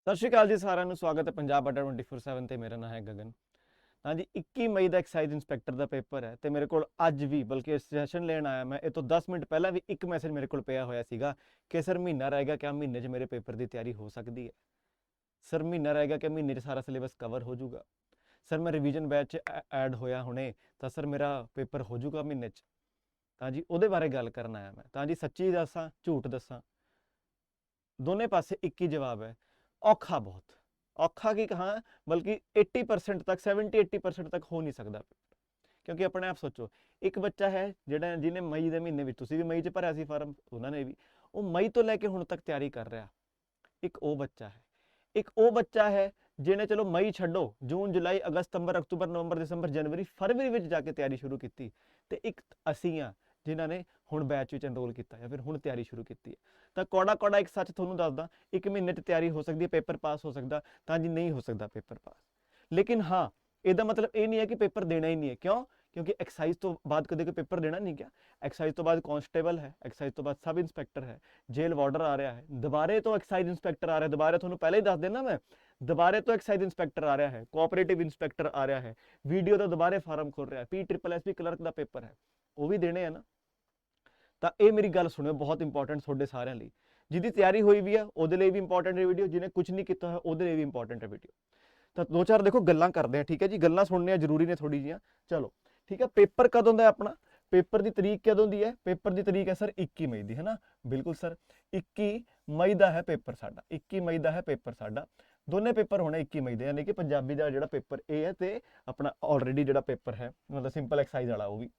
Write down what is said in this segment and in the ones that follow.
ਸਤਿ ਸ਼੍ਰੀ ਅਕਾਲ ਜੀ ਸਾਰਿਆਂ ਨੂੰ। ਸਵਾਗਤ ਹੈ ਪੰਜਾਬ ਅੱਡਾ 24/7 ਤੇ। ਮੇਰਾ ਨਾਮ ਹੈ ਗਗਨ। ਹਾਂਜੀ, 21 ਮਈ ਦਾ ਐਕਸਾਈਜ਼ ਇੰਸਪੈਕਟਰ ਦਾ ਪੇਪਰ ਹੈ ਤੇ ਮੇਰੇ ਕੋਲ ਅੱਜ ਵੀ, ਬਲਕਿ ਸੈਸ਼ਨ ਲੈਣ ਆਇਆ ਮੈਂ, ਇਹ ਤੋਂ 10 ਮਿੰਟ ਪਹਿਲਾਂ ਵੀ ਇੱਕ ਮੈਸੇਜ ਮੇਰੇ ਕੋਲ ਪਿਆ ਹੋਇਆ ਸੀਗਾ ਕਿ ਸਰ ਮਹੀਨਾ ਰਹਿ ਗਿਆ, ਕਿਆ ਮਹੀਨੇ 'ਚ ਮੇਰੇ ਪੇਪਰ ਦੀ ਤਿਆਰੀ ਹੋ ਸਕਦੀ ਹੈ? ਸਰ ਮਹੀਨਾ ਰਹਿ ਗਿਆ, ਕਿ ਮਹੀਨੇ 'ਚ ਸਾਰਾ ਸਿਲੇਬਸ ਕਵਰ ਹੋ ਜਾਊਗਾ? ਸਰ ਮੈਂ ਰਿਵੀਜ਼ਨ ਬੈਚ 'ਚ ਐਡ ਹੋਇਆ ਹੁਣੇ, ਤਾਂ ਸਰ ਮੇਰਾ ਪੇਪਰ ਹੋ ਜਾਊਗਾ ਮਹੀਨੇ 'ਚ? ਤਾਂ ਜੀ ਉਹਦੇ ਬਾਰੇ ਗੱਲ ਕਰਨ ਆਇਆ ਮੈਂ। ਤਾਂ ਜੀ ਸੱਚੀ ਦੱਸਾਂ ਝੂਠ ਦੱਸਾਂ, ਦੋਨੇ ਪਾਸੇ ਇੱਕ ਹੀ ਜਵਾਬ ਹੈ, ਔਖਾ ਬਹੁਤ। ਔਖਾ ਕੀ ਕਹਾਂ, ਬਲਕਿ 80% ਤੱਕ, 70-80% ਤੱਕ ਹੋ ਨਹੀਂ ਸਕਦਾ ਪੇਪਰ। ਕਿਉਂਕਿ ਆਪਣੇ ਆਪ ਸੋਚੋ, ਇੱਕ ਬੱਚਾ ਹੈ ਜਿਹੜਾ ਜਿਹਨੇ ਮਈ ਦੇ ਮਹੀਨੇ ਵਿੱਚ, ਤੁਸੀਂ ਵੀ ਮਈ 'ਚ ਭਰਿਆ ਸੀ ਫਾਰਮ, ਉਹਨਾਂ ਨੇ ਵੀ, ਉਹ ਮਈ ਤੋਂ ਲੈ ਕੇ ਹੁਣ ਤੱਕ ਤਿਆਰੀ ਕਰ ਰਿਹਾ। ਇੱਕ ਉਹ ਬੱਚਾ ਹੈ, ਇੱਕ ਉਹ ਬੱਚਾ ਹੈ ਜਿਹਨੇ, ਚਲੋ ਮਈ ਛੱਡੋ, ਜੂਨ ਜੁਲਾਈ ਅਗਸਤ ਸਤੰਬਰ ਅਕਤੂਬਰ ਨਵੰਬਰ ਦਸੰਬਰ ਜਨਵਰੀ ਫਰਵਰੀ ਵਿੱਚ ਜਾ ਕੇ ਤਿਆਰੀ ਸ਼ੁਰੂ ਕੀਤੀ। ਤੇ ਇੱਕ ਅਸੀਂ ਆ ਜਿਨ੍ਹਾਂ ਨੇ ਹੁਣ ਬੈਚ ਵਿੱਚ ਐਨਰੋਲ ਕੀਤਾ ਜਾਂ ਫਿਰ ਹੁਣ ਤਿਆਰੀ ਸ਼ੁਰੂ ਕੀਤੀ ਹੈ। ਤਾਂ ਕੌੜਾ ਕੌੜਾ ਇੱਕ ਸੱਚ ਤੁਹਾਨੂੰ ਦੱਸਦਾ, ਇੱਕ ਮਹੀਨੇ 'ਚ ਤਿਆਰੀ ਹੋ ਸਕਦੀ ਹੈ, ਪੇਪਰ ਪਾਸ ਹੋ ਸਕਦਾ? ਤਾਂ ਜੀ ਨਹੀਂ ਹੋ ਸਕਦਾ ਪੇਪਰ ਪਾਸ। ਲੇਕਿਨ ਹਾਂ, ਇਹਦਾ ਮਤਲਬ ਇਹ ਨਹੀਂ ਹੈ ਕਿ ਪੇਪਰ ਦੇਣਾ ਹੀ ਨਹੀਂ ਹੈ। ਕਿਉਂ? ਕਿਉਂਕਿ ਐਕਸਾਈਜ਼ ਤੋਂ ਬਾਅਦ ਕਦੇ ਕੋਈ ਪੇਪਰ ਦੇਣਾ ਨਹੀਂ। ਕਿਆ ਐਕਸਾਈਜ਼ ਤੋਂ ਬਾਅਦ ਕਾਂਸਟੇਬਲ ਹੈ, ਐਕਸਾਈਜ਼ ਤੋਂ ਬਾਅਦ ਸਬ ਇੰਸਪੈਕਟਰ ਹੈ, ਜੇਲ੍ਹ ਵਾਰਡਰ ਆ ਰਿਹਾ ਹੈ, ਦੁਬਾਰੇ ਤੋਂ ਐਕਸਾਈਜ਼ ਇੰਸਪੈਕਟਰ ਆ ਰਿਹਾ। ਦੁਬਾਰੇ ਤੁਹਾਨੂੰ ਪਹਿਲਾਂ ਹੀ ਦੱਸ ਦੇਣਾ ਮੈਂ, ਦੁਬਾਰੇ ਤੋਂ ਐਕਸਾਈਜ਼ ਇੰਸਪੈਕਟਰ ਆ ਰਿਹਾ ਹੈ, ਕੋਆਪਰੇਟਿਵ ਇੰਸਪੈਕਟਰ ਆ ਰਿਹਾ ਹੈ, ਵੀਡੀਓ ਦਾ ਦੁਬਾਰੇ ਫਾਰਮ ਖੁੱਲ ਰਿਹਾ, PSSB ਕਲਰਕ ਦਾ ਪੇਪਰ ਹੈ, ਉਹ ਵੀ ਦੇਣੇ ਆ ਨਾ। ਤਾਂ ਇਹ ਮੇਰੀ ਗੱਲ ਸੁਣਿਓ, ਬਹੁਤ ਇੰਪੋਰਟੈਂਟ ਤੁਹਾਡੇ ਸਾਰਿਆਂ ਲਈ। ਜਿਹਦੀ ਤਿਆਰੀ ਹੋਈ ਵੀ ਆ ਉਹਦੇ ਲਈ ਵੀ ਇੰਪੋਰਟੈਂਟ ਹੈ ਵੀਡੀਓ, ਜਿਹਨੇ ਕੁਝ ਨਹੀਂ ਕੀਤਾ ਹੋਇਆ ਉਹਦੇ ਲਈ ਵੀ ਇੰਪੋਰਟੈਂਟ ਹੈ ਵੀਡੀਓ। ਤਾਂ ਦੋ ਚਾਰ ਦੇਖੋ ਗੱਲਾਂ ਕਰਦੇ ਆ, ਠੀਕ ਹੈ ਜੀ? ਗੱਲਾਂ ਸੁਣਨੀਆਂ ਜ਼ਰੂਰੀ ਨੇ ਥੋੜੀ ਜਿਹੀਆਂ। ਚਲੋ ਠੀਕ ਹੈ। ਪੇਪਰ ਕਦੋਂ ਦਾ ਆਪਣਾ? ਪੇਪਰ ਦੀ ਤਰੀਕ ਕਦੋਂ ਦੀ ਹੈ? ਪੇਪਰ ਦੀ ਤਰੀਕ ਹੈ ਸਰ 21 ਮਈ ਦੀ, ਹੈ ਨਾ? ਬਿਲਕੁਲ ਸਰ, 21 ਮਈ ਦਾ ਹੈ ਪੇਪਰ ਸਾਡਾ। 21 ਮਈ ਦਾ ਹੈ ਪੇਪਰ ਸਾਡਾ। ਦੋਨੇ ਪੇਪਰ ਹੋਣੇ 21 ਮਈ ਦੇ, ਯਾਨੀ ਕਿ ਪੰਜਾਬੀ ਦਾ ਜਿਹੜਾ ਪੇਪਰ ਇਹ ਹੈ ਤੇ ਆਪਣਾ ਆਲਰੇਡੀ ਜਿਹੜਾ ਪੇਪਰ ਹੈ ਮਤਲਬ ਸਿੰਪਲ ਐਕਸਾਈਜ਼ ਵਾਲਾ ਉਹ ਵੀ।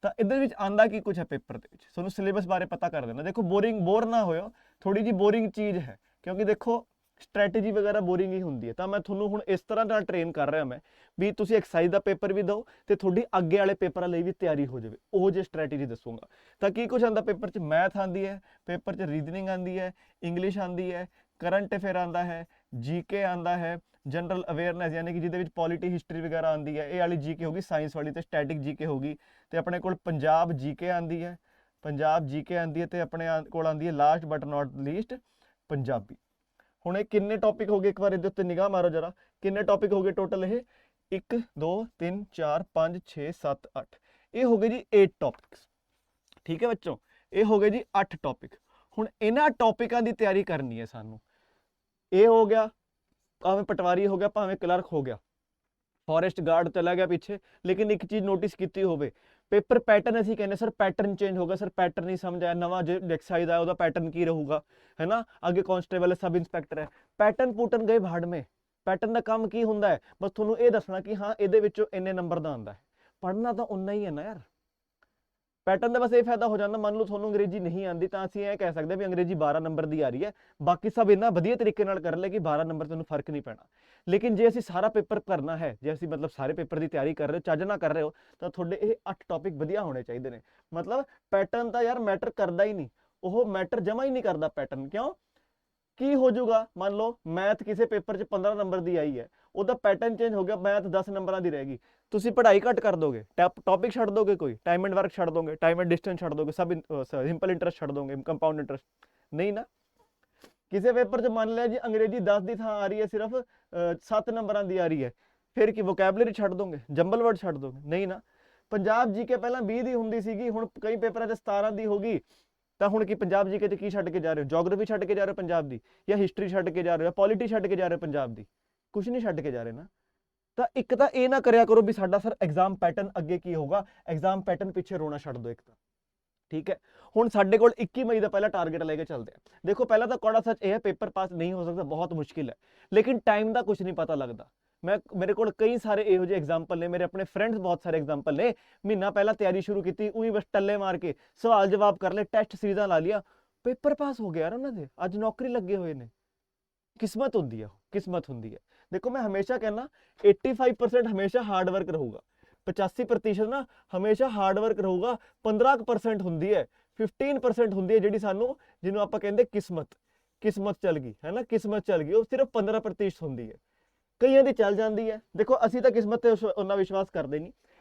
ਤਾਂ ਇਹਦੇ ਵਿੱਚ ਆਂਦਾ ਕੀ ਕੁਝ ਹੈ ਪੇਪਰ ਦੇ ਵਿੱਚ, ਤੁਹਾਨੂੰ ਸਿਲੇਬਸ ਬਾਰੇ ਪਤਾ ਕਰ ਦੇਣਾ। ਦੇਖੋ ਬੋਰ ਨਾ ਹੋਇਓ, ਥੋੜੀ ਜੀ ਬੋਰਿੰਗ ਚੀਜ਼ ਹੈ, ਕਿਉਂਕਿ ਦੇਖੋ ਸਟ੍ਰੈਟਜੀ ਵਗੈਰਾ ਬੋਰਿੰਗ ਹੀ ਹੁੰਦੀ ਹੈ। ਤਾਂ ਮੈਂ ਤੁਹਾਨੂੰ ਹੁਣ ਇਸ ਤਰ੍ਹਾਂ ਨਾਲ ਟ੍ਰੇਨ ਕਰ ਰਿਹਾ ਮੈਂ ਵੀ ਤੁਸੀਂ ਐਕਸਾਈਜ਼ ਦਾ ਪੇਪਰ ਵੀ ਦਿਓ ਤੇ ਤੁਹਾਡੀ ਅੱਗੇ ਵਾਲੇ ਪੇਪਰਾਂ ਲਈ ਵੀ ਤਿਆਰੀ ਹੋ ਜਾਵੇ, ਉਹ ਜੇ ਸਟ੍ਰੈਟਜੀ ਦੱਸੂਗਾ। ਤਾਂ ਕੀ ਕੁਝ ਆਂਦਾ ਪੇਪਰ 'ਚ? ਮੈਥ ਆਂਦੀ ਹੈ ਪੇਪਰ 'ਚ, ਰੀਜ਼ਨਿੰਗ ਆਂਦੀ ਹੈ, ਇੰਗਲਿਸ਼ ਆਂਦੀ ਹੈ, ਕਰੰਟ ਅਫੇਅਰ ਆਂਦਾ ਹੈ, ਜੀਕੇ ਆਂਦਾ ਹੈ, ਜਨਰਲ ਅਵੇਅਰਨੈਸ ਯਾਨੀ ਕਿ ਜਿਹਦੇ ਵਿੱਚ ਪੋਲਿਟੀ ਹਿਸਟਰੀ ਵਗੈਰਾ ਆਂਦੀ ਹੈ, ਇਹ ਵਾਲੀ ਜੀਕੇ ਹੋਗੀ, ਸਾਇੰਸ ਵਾਲੀ ਤੇ ਸਟੈਟਿਕ ਜੀਕੇ ਹੋਗੀ। ਤੇ ਆਪਣੇ ਕੋਲ ਪੰਜਾਬ ਜੀਕੇ ਆਂਦੀ ਹੈ, ਪੰਜਾਬ ਜੀਕੇ ਆਂਦੀ ਹੈ, ਤੇ ਆਪਣੇ ਕੋਲ ਆਂਦੀ ਹੈ last but not least Punjabi. ਹੁਣ ਇਹ ਕਿੰਨੇ ਟੌਪਿਕ ਹੋ ਗਏ? ਇੱਕ ਵਾਰ ਇਹਦੇ ਉੱਤੇ ਨਿਗਾਹ ਮਾਰੋ ਜਰਾ, ਕਿੰਨੇ ਟੌਪਿਕ ਹੋ ਗਏ ਟੋਟਲ? ਇਹ 1 2 3 4 5 6 7 8, ਇਹ ਹੋ ਗਏ ਜੀ 8 ਟੌਪਿਕਸ। ਠੀਕ ਹੈ ਬੱਚੋ, ਇਹ ਹੋ ਗਏ ਜੀ 8 ਟੌਪਿਕ। ਹੁਣ ਇਹਨਾਂ ਟੌਪਿਕਾਂ ਦੀ ਤਿਆਰੀ ਕਰਨੀ ਹੈ ਸਾਨੂੰ। ਇਹ ਹੋ ਗਿਆ, ਭਾਵੇਂ ਪਟਵਾਰੀ ਹੋ ਗਿਆ, ਭਾਵੇਂ ਕਲਰਕ ਹੋ ਗਿਆ, ਫੋਰੈਸਟ ਗਾਰਡ ਚਲਾ ਗਿਆ ਪਿੱਛੇ। ਲੇਕਿਨ ਇੱਕ ਚੀਜ਼ ਨੋਟਿਸ ਕੀਤੀ ਹੋਵੇ, ਪੇਪਰ ਪੈਟਰਨ ਅਸੀਂ ਕਹਿੰਦੇ ਸਰ ਪੈਟਰਨ ਚੇਂਜ ਹੋਗਾ। ਸਰ ਪੈਟਰਨ ਨਹੀਂ ਸਮਝ ਆਇਆ, ਨਵਾਂ ਜੋ ਐਕਸਾਈਜ਼ ਆਇਆ ਉਹਦਾ ਪੈਟਰਨ ਕੀ ਰਹੂਗਾ, ਹੈ ਨਾ? ਅੱਗੇ ਕਾਂਸਟੇਬਲ ਹੈ, ਸਬ ਇੰਸਪੈਕਟਰ ਹੈ, ਪੈਟਰਨ ਪੂਟਨ ਗਏ ਭਾੜ ਮੇ। ਪੈਟਰਨ ਦਾ ਕੰਮ ਕੀ ਹੁੰਦਾ ਹੈ? ਬਸ ਤੁਹਾਨੂੰ ਇਹ ਦੱਸਣਾ ਕਿ ਹਾਂ ਇਹਦੇ ਵਿੱਚੋਂ ਇੰਨੇ ਨੰਬਰ ਦਾ ਆਉਂਦਾ ਹੈ। ਪੜ੍ਹਨਾ ਤਾਂ ਉਨਾ ਹੀ ਹੈ ਨਾ ਯਾਰ। ਪੈਟਰਨ ਦਾ ਬਸ ਇਹ ਫਾਇਦਾ ਹੋ ਜਾਂਦਾ, ਮੰਨ ਲਓ ਤੁਹਾਨੂੰ ਅੰਗਰੇਜ਼ੀ ਨਹੀਂ ਆਉਂਦੀ ਤਾਂ ਅਸੀਂ ਇਹ ਕਹਿ ਸਕਦੇ ਵੀ ਅੰਗਰੇਜ਼ੀ 12 ਨੰਬਰ ਦੀ ਆ ਰਹੀ ਹੈ, ਬਾਕੀ ਸਭ ਇੰਨਾ ਵਧੀਆ ਤਰੀਕੇ ਨਾਲ ਕਰ ਲੈ ਕਿ 12 ਨੰਬਰ ਤੁਹਾਨੂੰ ਫਰਕ ਨਹੀਂ ਪੈਣਾ। ਲੇਕਿਨ ਜੇ ਅਸੀਂ ਸਾਰਾ ਪੇਪਰ ਕਰਨਾ ਹੈ, ਜੇ ਅਸੀਂ ਮਤਲਬ ਸਾਰੇ ਪੇਪਰ ਦੀ ਤਿਆਰੀ ਕਰ ਰਹੇ ਹੋ, ਚੱਜ ਨਾਲ ਕਰ ਰਹੇ ਹੋ, ਤਾਂ ਤੁਹਾਡੇ ਇਹ 8 ਟੌਪਿਕ ਵਧੀਆ ਹੋਣੇ ਚਾਹੀਦੇ ਨੇ। ਮਤਲਬ ਪੈਟਰਨ ਤਾਂ ਯਾਰ ਮੈਟਰ ਕਰਦਾ ਹੀ ਨਹੀਂ, ਉਹ ਮੈਟਰ ਜਮਾ ਹੀ ਨਹੀਂ ਕਰਦਾ ਪੈਟਰਨ। ਕਿਉਂ? ਕੀ ਹੋ ਜਾਊਗਾ, ਮੰਨ ਲਓ ਮੈਥ ਕਿਸੇ ਪੇਪਰ 'ਚ 15 ਨੰਬਰ ਦੀ ਆਈ ਹੈ, ਉਹਦਾ ਪੈਟਰਨ ਚੇਂਜ ਹੋ ਗਿਆ, ਮੈਥ 10 ਨੰਬਰਾਂ ਦੀ ਰਹੇਗੀ, ਤੁਸੀਂ ਪੜ੍ਹਾਈ ਘੱਟ ਕਰ ਦੋਗੇ, ਟੌਪਿਕ ਛੱਡ ਦੋਗੇ, ਕੋਈ ਟਾਈਮ ਐਂਡ ਵਰਕ ਛੱਡ ਦੋਗੇ, ਟਾਈਮ ਐਂਡ ਡਿਸਟੈਂਸ ਛੱਡ ਦੋਗੇ, ਸਭ ਸਿੰਪਲ ਇੰਟਰਸਟ ਛੱਡ ਦੋਗੇ, ਕੰਪਾਊਂਡ ਇੰਟਰਸਟ ਨਹੀਂ ਨਾ। ਕਿਸੇ ਪੇਪਰ 'ਚ ਮੰਨ ਲਿਆ ਜੀ ਅੰਗਰੇਜ਼ੀ 10 ਦੀ ਥਾਂ ਆ ਰਹੀ ਹੈ ਸਿਰਫ 7 ਨੰਬਰਾਂ ਦੀ ਆ ਰਹੀ ਹੈ, ਫਿਰ ਕੀ ਵੋਕੈਬਲਰੀ ਛੱਡ ਦੋਗੇ, ਜੰਬਲ ਵਰਡ ਛੱਡ ਦੋਗੇ? ਨਹੀਂ ਨਾ। ਪੰਜਾਬ ਜੀਕੇ ਪਹਿਲਾਂ 20 ਦੀ ਹੁੰਦੀ ਸੀਗੀ, ਹੁਣ ਕਈ ਪੇਪਰਾਂ 'ਚ 17 ਦੀ ਹੋ ਗਈ। ਤਾਂ ਹੁਣ ਕੀ ਪੰਜਾਬ ਜੀਕੇ 'ਚ ਕੀ ਛੱਡ ਕੇ ਜਾ ਰਹੇ ਹੋ? ਜੋਗਰਾਫੀ ਛੱਡ ਕੇ ਜਾ ਰਹੇ ਹੋ ਪੰਜਾਬ ਦੀ, ਜਾਂ ਹਿਸਟਰੀ ਛੱਡ ਕੇ ਜਾ ਰਹੇ ਹੋ, ਪੋਲਿਟੀ ਛੱਡ ਕੇ ਜਾ ਰਹੇ ਹੋ ਪੰਜਾਬ ਦੀ? ਕੁਝ ਨਹੀਂ ਛੱਡ ਕੇ ਜਾ ਰਹੇ ਨਾ। ਤਾਂ ਇੱਕ ਤਾਂ ਇਹ ਨਾ ਕਰਿਆ ਕਰੋ ਵੀ ਸਾਡਾ ਸਰ ਐਗਜ਼ਾਮ ਪੈਟਰਨ ਅੱਗੇ ਕੀ ਹੋਊਗਾ, ਐਗਜ਼ਾਮ ਪੈਟਰਨ ਪਿੱਛੇ ਰੋਣਾ ਛੱਡ ਦਿਓ ਇੱਕ ਤਾਂ। ਠੀਕ ਹੈ, ਹੁਣ ਸਾਡੇ ਕੋਲ 21 ਮਈ ਦਾ ਪਹਿਲਾ ਟਾਰਗੇਟ ਲੈ ਕੇ ਚੱਲਦੇ ਆ। ਦੇਖੋ ਪਹਿਲਾਂ ਤਾਂ ਕੌੜਾ ਸੱਚ ਇਹ ਹੈ, ਪੇਪਰ ਪਾਸ ਨਹੀਂ ਹੋ ਸਕਦਾ, ਬਹੁਤ ਮੁਸ਼ਕਿਲ ਹੈ, ਲੇਕਿਨ ਟਾਈਮ ਦਾ ਕੁਝ ਨਹੀਂ ਪਤਾ ਲੱਗਦਾ। ਮੇਰੇ ਕੋਲ ਕਈ ਸਾਰੇ ਇਹੋ ਜਿਹੇ ਐਗਜ਼ਾਮਪਲ ਨੇ, ਮੇਰੇ ਆਪਣੇ ਫਰੈਂਡਸ ਬਹੁਤ ਸਾਰੇ ਐਗਜ਼ਾਮਪਲ ਨੇ, ਮਹੀਨਾ ਪਹਿਲਾਂ ਤਿਆਰੀ ਸ਼ੁਰੂ ਕੀਤੀ, ਉਹੀ ਬਸ ਟੱਲੇ ਮਾਰ ਕੇ ਸਵਾਲ ਜਵਾਬ ਕਰ ਲਏ, ਟੈਸਟ ਸੀਰੀਜ਼ਾਂ ਲਾ ਲਿਆ, ਪੇਪਰ ਪਾਸ ਹੋ ਗਿਆ ਯਾਰ ਉਹਨਾਂ ਦੇ, ਅੱਜ ਨੌਕਰੀ ਲੱਗੇ ਹੋਏ ਨੇ। ਕਿਸਮਤ ਹੁੰਦੀ ਹੈ, ਕਿਸਮਤ ਹੁੰਦੀ ਹੈ। ਦੇਖੋ ਮੈਂ ਹਮੇਸ਼ਾ ਕਹਿੰਦਾ 85% ਹਮੇਸ਼ਾ ਹਾਰਡ ਵਰਕ ਰਹੂਗਾ, 85% ਨਾ ਹਮੇਸ਼ਾ ਹਾਰਡ ਵਰਕ ਰਹੂਗਾ, 15% ਹੁੰਦੀ ਹੈ, 15% ਹੁੰਦੀ ਹੈ ਜਿਹੜੀ ਸਾਨੂੰ, ਜਿਹਨੂੰ ਆਪਾਂ ਕਹਿੰਦੇ ਕਿਸਮਤ। ਕਿਸਮਤ ਚੱਲ ਗਈ ਹੈ ਨਾ, ਕਿਸਮਤ ਚੱਲ ਗਈ, ਉਹ ਸਿਰਫ 15% ਹੁੰਦੀ ਹੈ, ਕਈਆਂ ਦੀ ਚੱਲ ਜਾਂਦੀ ਹੈ। ਦੇਖੋ ਅਸੀਂ ਤਾਂ ਕਿਸਮਤ ਤੇ ਉਹਨਾਂ ਵਿਸ਼ਵਾਸ ਕਰਦੇ ਨਹੀਂ।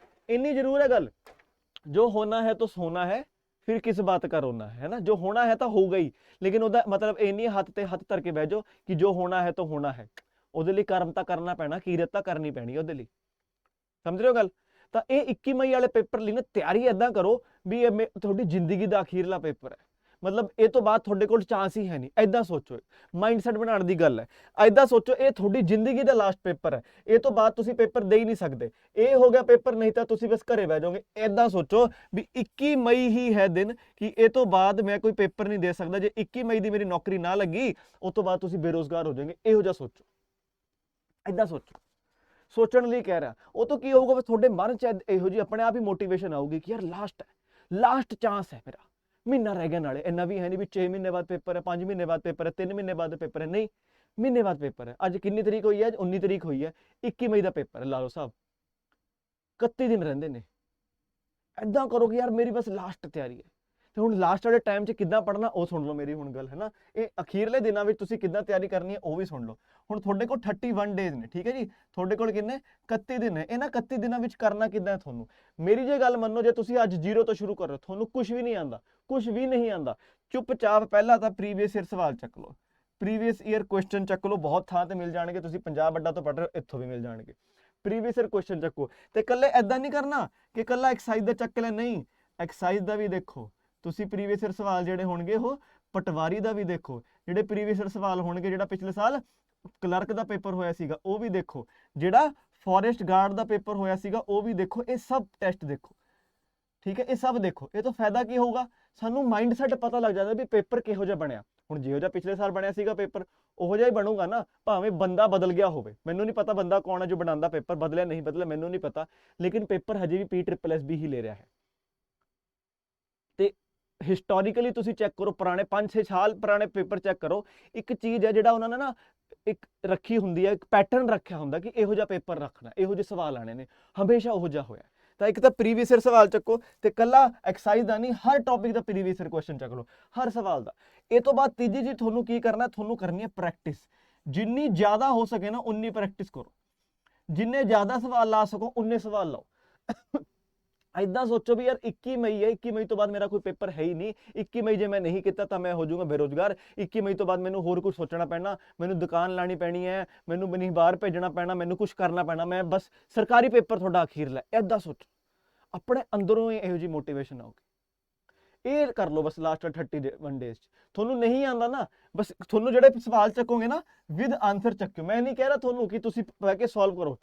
ਇੰਨੀ ਜ਼ਰੂਰ ਹੈ ਗੱਲ, ਜੋ ਹੋਣਾ ਹੈ ਤਾਂ ਸੋਨਾ ਹੈ, फिर किस बात का रोना है ना। जो होना है तो होगा ही, लेकिन ਉਹਦਾ ਮਤਲਬ ਇਹ ਨਹੀਂ ਹੱਥ ਤੇ ਹੱਥ ਧਰ ਕੇ ਬਹਿ ਜਾਓ ਕਿ ਜੋ ਹੋਣਾ ਹੈ ਤਾਂ ਹੋਣਾ ਹੈ। ਉਹਦੇ ਲਈ ਕਰਮ ਤਾਂ ਕਰਨਾ ਪੈਣਾ, ਕੀਰਤ ਤਾਂ ਕਰਨੀ ਪੈਣੀ ਉਹਦੇ ਲਈ। ਸਮਝ ਰਹੇ ਹੋ ਗੱਲ। ਤਾਂ ਇਹ 21 ਮਈ ਵਾਲੇ ਪੇਪਰ ਲਈ ਨਾ ਤਿਆਰੀ ਏਦਾਂ ਕਰੋ ਵੀ ਇਹ ਤੁਹਾਡੀ ਜ਼ਿੰਦਗੀ ਦਾ ਅਖੀਰਲਾ ਪੇਪਰ ਹੈ, ਮਤਲਬ ਇਹ ਤੋਂ ਬਾਅਦ ਤੁਹਾਡੇ ਕੋਲ ਚਾਂਸ ਹੀ ਹੈ ਨਹੀਂ। ਏਦਾਂ ਸੋਚੋ, ਮਾਈਂਡਸੈਟ ਬਣਾਉਣ ਦੀ ਗੱਲ ਹੈ। ਏਦਾਂ ਸੋਚੋ ਇਹ ਤੁਹਾਡੀ ਜ਼ਿੰਦਗੀ ਦਾ ਲਾਸਟ ਪੇਪਰ ਹੈ, ਇਹ ਤੋਂ ਬਾਅਦ ਤੁਸੀਂ ਪੇਪਰ ਦੇ ਹੀ ਨਹੀਂ ਸਕਦੇ। ਇਹ ਹੋ ਗਿਆ ਪੇਪਰ, ਨਹੀਂ ਤਾਂ ਤੁਸੀਂ ਬਸ ਘਰੇ ਬਹਿ ਜਾਓਗੇ। ਏਦਾਂ ਸੋਚੋ ਵੀ 21 ਮਈ ਹੀ ਹੈ ਦਿਨ ਕਿ ਇਹ ਤੋਂ ਬਾਅਦ ਮੈਂ ਕੋਈ ਪੇਪਰ ਨਹੀਂ ਦੇ ਸਕਦਾ। ਜੇ 21 ਮਈ ਦੀ ਮੇਰੀ ਨੌਕਰੀ ਨਾ ਲੱਗੀ, ਉਸ ਤੋਂ ਬਾਅਦ ਤੁਸੀਂ ਬੇਰੁਜ਼ਗਾਰ ਹੋ ਜਾਓਗੇ। ਇਹੋ ਜਿਹਾ ਸੋਚੋ, ਏਦਾਂ ਸੋਚੋ। ਸੋਚਣ ਲਈ ਕਹਿ ਰਿਹਾ। ਉਹ ਤੋਂ ਕੀ ਹੋਊਗਾ, ਤੁਹਾਡੇ ਮਨ 'ਚ ਇਹੋ ਜਿਹੀ ਆਪਣੇ ਆਪ ਹੀ ਮੋਟੀਵੇਸ਼ਨ ਆਊਗੀ ਕਿ ਯਾਰ ਲਾਸਟ ਹੈ, ਲਾਸਟ ਚਾਂਸ ਹੈ ਮੇਰਾ, ਮਹੀਨਾ ਰਹਿ ਗਿਆ। ਨਾਲੇ ਇੰਨਾ ਵੀ ਹੈ ਨਹੀਂ ਵੀ 6 ਮਹੀਨੇ ਬਾਅਦ ਪੇਪਰ ਹੈ, 5 ਮਹੀਨੇ ਬਾਅਦ ਪੇਪਰ ਹੈ, 3 ਮਹੀਨੇ ਬਾਅਦ ਪੇਪਰ ਹੈ। ਨਹੀਂ, ਮਹੀਨੇ ਬਾਅਦ ਪੇਪਰ ਹੈ। ਅੱਜ ਕਿੰਨੀ ਤਰੀਕ ਹੋਈ ਹੈ? ਅੱਜ 19 ਤਰੀਕ ਹੋਈ ਹੈ। 21 ਮਈ ਦਾ ਪੇਪਰ ਹੈ, ਲਾ ਲਓ ਸਾਹਿਬ। 31 ਦਿਨ ਰਹਿੰਦੇ ਨੇ। ਏਦਾਂ ਕਰੋ ਕਿ ਯਾਰ ਮੇਰੀ ਬਸ ਲਾਸਟ ਤਿਆਰੀ ਹੈ। ਤੇ ਹੁਣ ਲਾਸਟ ਵਾਲੇ ਟਾਈਮ 'ਚ ਕਿੱਦਾਂ ਪੜ੍ਹਨਾ ਉਹ ਸੁਣ ਲਓ ਮੇਰੀ ਹੁਣ ਗੱਲ, ਹੈ ਨਾ। ਇਹ ਅਖੀਰਲੇ ਦਿਨਾਂ ਵਿੱਚ ਤੁਸੀਂ ਕਿੱਦਾਂ ਤਿਆਰੀ ਕਰਨੀ ਹੈ ਉਹ ਵੀ ਸੁਣ ਲਓ। ਹੁਣ ਤੁਹਾਡੇ ਕੋਲ 31 ਡੇਜ਼ ਨੇ, ਠੀਕ ਹੈ ਜੀ। ਤੁਹਾਡੇ ਕੋਲ ਕਿੰਨੇ? 31 ਦਿਨ ਹੈ। ਇਹਨਾਂ 31 ਦਿਨਾਂ ਵਿੱਚ ਕਰਨਾ ਕਿੱਦਾਂ ਹੈ ਤੁਹਾਨੂੰ? ਮੇਰੀ ਜੇ ਗੱਲ ਮੰਨੋ, ਜੇ ਤੁਸੀਂ ਅੱਜ 0 ਤੋਂ ਸ਼ੁਰੂ ਕਰੋ, ਤੁਹਾਨੂੰ ਕੁਝ ਵੀ ਨਹੀਂ ਆਉਂਦਾ, ਕੁਝ ਵੀ ਨਹੀਂ ਆਉਂਦਾ। ਚੁੱਪਚਾਪ ਪਹਿਲਾਂ ਤਾਂ ਪ੍ਰੀਵੀਅਸ ਈਅਰ ਸਵਾਲ ਚੱਕ ਲਓ, ਪ੍ਰੀਵੀਅਸ ਈਅਰ ਕੁਐਸਚਨ ਚੱਕ ਲਓ। ਬਹੁਤ ਥਾਂ ਤੇ ਮਿਲ ਜਾਣਗੇ, ਤੁਸੀਂ ਪੰਜਾਬ ਅੱਡਾ ਤੋਂ ਪੜ੍ਹ ਰਹੇ ਹੋ, ਇੱਥੋਂ ਵੀ ਮਿਲ ਜਾਣਗੇ। ਪ੍ਰੀਵੀਅਸ ਈਅਰ ਕੁਐਸਚਨ ਚੱਕੋ। ਤੇ ਇਕੱਲੇ ਏਦਾਂ ਨਹੀਂ ਕਰਨਾ ਕਿ ਇਕੱਲਾ ਐਕਸਾਈਜ਼ ਦਾ ਚੱਕ ਲੈ, ਨਹੀਂ। ਐਕਸਾਈਜ਼ ਦਾ ਵੀ ਦੇਖੋ ਤੁਸੀਂ। ਪ੍ਰੀਵੀਅਸ ਈਅਰ ਸਵਾਲ ਜਿਹੜੇ ਹੋਣਗੇ ਉਹ ਪਟਵਾਰੀ ਦਾ ਵੀ ਦੇਖੋ। ਜਿਹੜੇ ਪ੍ਰੀਵੀਅਸ ਈਅਰ ਸਵਾਲ ਹੋਣਗੇ, ਜਿਹੜਾ ਪਿਛਲੇ ਸਾਲ ਕਲਰਕ ਦਾ ਪੇਪਰ ਹੋਇਆ ਸੀਗਾ ਉਹ ਵੀ ਦੇਖੋ। ਜਿਹੜਾ ਫੋਰੈਸਟ ਗਾਰਡ ਦਾ ਪੇਪਰ ਹੋਇਆ ਸੀਗਾ ਉਹ ਵੀ ਦੇਖੋ। ਇਹ ਸਭ ਟੈਸਟ ਦੇਖੋ, ਠੀਕ ਹੈ। ਇਹ ਸਭ ਦੇਖੋ। ਇਹ ਤੋਂ ਫਾਇਦਾ ਕੀ ਹੋਊਗਾ? ਸਾਨੂੰ ਮਾਈਂਡਸੈਟ ਪਤਾ ਲੱਗ ਜਾਂਦਾ ਵੀ ਪੇਪਰ ਕਿਹੋ ਜਿਹਾ ਬਣਿਆ। ਹੁਣ ਜਿਹੋ ਜਿਹਾ ਪਿਛਲੇ ਸਾਲ ਬਣਿਆ ਸੀਗਾ ਪੇਪਰ, ਉਹੋ ਜਿਹਾ ਹੀ ਬਣੂਗਾ ਨਾ, ਭਾਵੇਂ ਬੰਦਾ ਬਦਲ ਗਿਆ ਹੋਵੇ। ਮੈਨੂੰ ਨਹੀਂ ਪਤਾ ਬੰਦਾ ਕੌਣ ਹੈ ਜੋ ਬਣਾਉਂਦਾ ਪੇਪਰ, ਬਦਲਿਆ ਨਹੀਂ ਬਦਲਿਆ ਮੈਨੂੰ ਨਹੀਂ ਪਤਾ, ਲੇਕਿਨ ਪੇਪਰ ਹਜੇ ਵੀ PSSB ਹੀ ਲੈ ਰਿਹਾ ਹੈ। ਤੇ ਹਿਸਟੋਰੀਕਲੀ ਤੁਸੀਂ ਚੈੱਕ ਕਰੋ, ਪੁਰਾਣੇ 5-6 ਸਾਲ ਪੁਰਾਣੇ ਪੇਪਰ ਚੈੱਕ ਕਰੋ। ਇੱਕ ਚੀਜ਼ ਹੈ ਜਿਹੜਾ ਉਹਨਾਂ ਨੇ ਨਾ ਇੱਕ ਰੱਖੀ ਹੁੰਦੀ ਹੈ, ਇੱਕ ਪੈਟਰਨ ਰੱਖਿਆ ਹੁੰਦਾ ਕਿ ਇਹੋ ਜਿਹਾ ਪੇਪਰ ਰੱਖਣਾ, ਇਹੋ ਜਿਹੇ ਸਵਾਲ ਆਣੇ ਨੇ, ਹਮੇਸ਼ਾ ਉਹੋ ਜਿਹਾ ਹੋਇਆ। ਤਾਂ ਇੱਕ ਤਾਂ ਪ੍ਰੀਵੀਅਸ ਈਅਰ ਸਵਾਲ ਚੱਕੋ, ਤੇ ਕੱਲਾ ਐਕਸਾਈਜ਼ ਦਾ ਨਹੀਂ, ਹਰ ਟੌਪਿਕ ਦਾ ਪ੍ਰੀਵੀਅਸ ਈਅਰ ਕੁਐਸਚਨ ਚੱਕ ਲਓ, ਹਰ ਸਵਾਲ ਦਾ। ਇਹ ਤੋਂ ਬਾਅਦ ਤੀਜੀ ਚੀਜ਼ ਤੁਹਾਨੂੰ ਕੀ ਕਰਨਾ? ਤੁਹਾਨੂੰ ਕਰਨੀ ਹੈ ਪ੍ਰੈਕਟਿਸ। ਜਿੰਨੀ ਜ਼ਿਆਦਾ ਹੋ ਸਕੇ ਨਾ ਉਨੀ ਪ੍ਰੈਕਟਿਸ ਕਰੋ। ਜਿੰਨੇ ਜ਼ਿਆਦਾ ਸਵਾਲ ਲਾ ਸਕੋ ਉਨੇ ਸਵਾਲ ਲਾਓ। ਏਦਾਂ ਸੋਚੋ ਵੀ ਯਾਰ 21 ਮਈ ਹੈ, 21 ਮਈ ਤੋਂ ਬਾਅਦ ਮੇਰਾ ਕੋਈ ਪੇਪਰ ਹੈ ਹੀ ਨਹੀਂ। 21 ਮਈ ਜੇ ਮੈਂ ਨਹੀਂ ਕੀਤਾ ਤਾਂ ਮੈਂ ਹੋ ਜਾਊਂਗਾ ਬੇਰੁਜ਼ਗਾਰ। 21 ਮਈ ਤੋਂ ਬਾਅਦ ਮੈਨੂੰ ਹੋਰ ਕੁਝ ਸੋਚਣਾ ਪੈਣਾ, ਮੈਨੂੰ ਦੁਕਾਨ ਲਾਣੀ ਪੈਣੀ ਹੈ, ਮੈਨੂੰ ਨਹੀਂ ਬਾਹਰ ਭੇਜਣਾ ਪੈਣਾ, ਮੈਨੂੰ ਕੁਝ ਕਰਨਾ ਪੈਣਾ, ਮੈਂ ਬਸ ਸਰਕਾਰੀ ਪੇਪਰ ਤੁਹਾਡਾ ਅਖੀਰਲਾ। ਏਦਾਂ ਸੋਚੋ, ਆਪਣੇ ਅੰਦਰੋਂ ਹੀ ਇਹੋ ਜਿਹੀ ਮੋਟੀਵੇਸ਼ਨ ਆਊਗੀ। ਇਹ ਕਰ ਲਓ ਬਸ ਲਾਸਟ 31 ਡੇਜ਼ 'ਚ। ਤੁਹਾਨੂੰ ਨਹੀਂ ਆਉਂਦਾ ਨਾ, ਬਸ ਤੁਹਾਨੂੰ ਜਿਹੜੇ ਸਵਾਲ ਚੱਕੋਗੇ ਨਾ ਵਿਦ ਆਨਸਰ ਚੱਕਿਓ। ਮੈਂ ਨਹੀਂ ਕਹਿ ਰਿਹਾ ਤੁਹਾਨੂੰ ਕਿ ਤੁਸੀਂ ਬਹਿ ਕੇ ਸੋਲਵ ਕਰੋ,